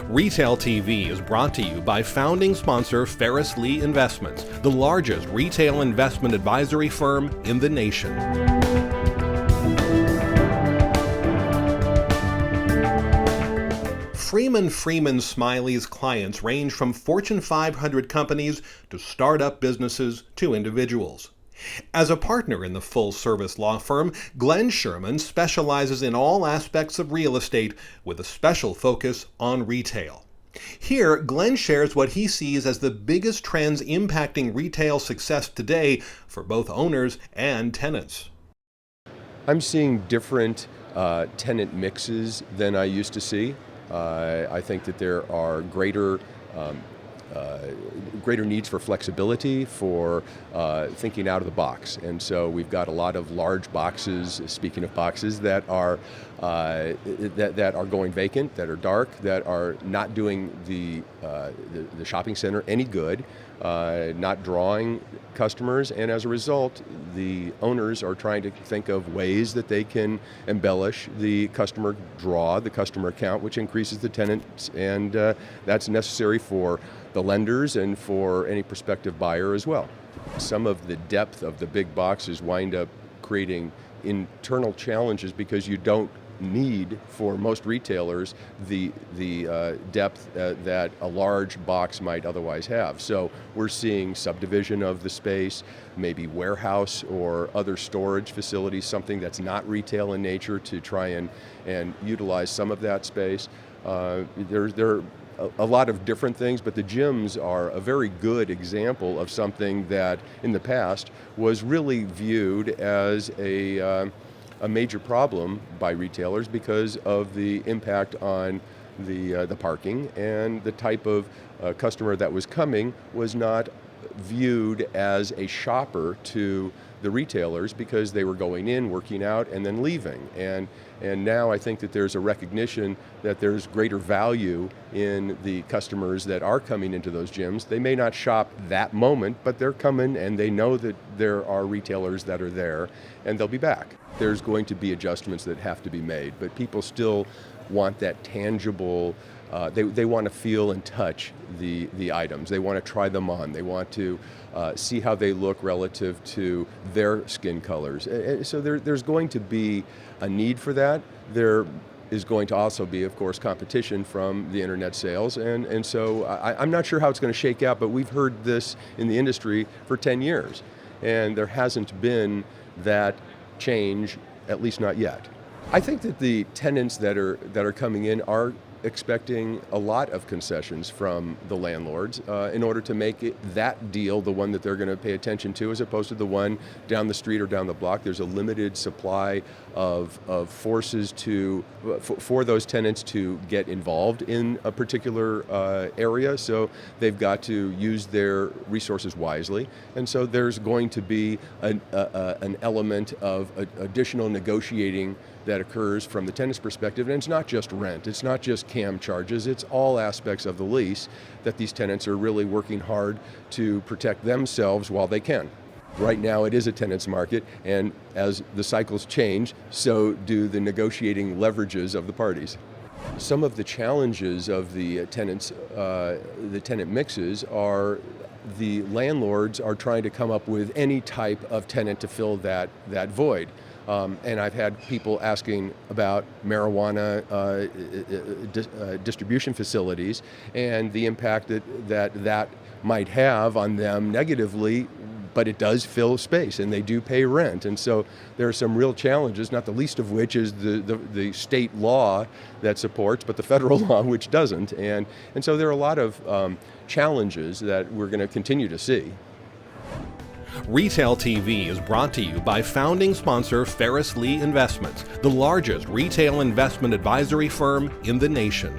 Retail TV is brought to you by founding sponsor Ferris Lee Investments, the largest retail investment advisory firm in the nation. Freeman Smiley's clients range from Fortune 500 companies to startup businesses to individuals. As a partner in the full-service law firm, Sherman specializes in all aspects of real estate with a special focus on retail. Here, Glenn shares what he sees as the biggest trends impacting retail success today for both owners and tenants. I'm seeing different tenant mixes than I used to see. I think that there are greater needs for flexibility, for thinking out of the box. And so we've got a lot of large boxes, speaking of boxes, that are going vacant, that are dark, that are not doing the shopping center any good, not drawing customers, and as a result, the owners are trying to think of ways that they can embellish the customer draw, the customer count, which increases the tenants, and that's necessary for the lenders and for any prospective buyer as well. Some of the depth of the big boxes wind up creating internal challenges because you don't need, for most retailers, the depth that a large box might otherwise have. So we're seeing subdivision of the space, maybe warehouse or other storage facilities, something that's not retail in nature, to try and utilize some of that space. There are a lot of different things, but the gyms are a very good example of something that in the past was really viewed as a major problem by retailers because of the impact on the parking, and the type of customer that was coming was not viewed as a shopper to the retailers because they were going in, working out, and then leaving. And now I think that there's a recognition that there's greater value in the customers that are coming into those gyms. They may not shop that moment, but they're coming and they know that there are retailers that are there and they'll be back. There's going to be adjustments that have to be made, but people still want that tangible. They want to feel and touch the items. They want to try them on. They want to see how they look relative to their skin colors. So there's going to be a need for that. There is going to also be, of course, competition from the internet sales. And so I'm not sure how it's going to shake out, but we've heard this in the industry for 10 years. And there hasn't been that change, at least not yet. I think that the tenants that are coming in are expecting a lot of concessions from the landlords in order to make that deal the one that they're going to pay attention to, as opposed to the one down the street or down the block. There's a limited supply of forces for those tenants to get involved in a particular area, so they've got to use their resources wisely. And so there's going to be an element of additional negotiating that occurs from the tenant's perspective. And it's not just rent, it's not just CAM charges, it's all aspects of the lease that these tenants are really working hard to protect themselves while they can. Right now it is a tenant's market, and as the cycles change, so do the negotiating leverages of the parties. Some of the challenges of the tenant mixes are the landlords are trying to come up with any type of tenant to fill that void. And I've had people asking about marijuana distribution facilities and the impact that might have on them negatively, but it does fill space and they do pay rent. And so there are some real challenges, not the least of which is the state law that supports, but the federal law which doesn't. And so there are a lot of challenges that we're going to continue to see. Retail TV is brought to you by founding sponsor Ferris Lee Investments, the largest retail investment advisory firm in the nation.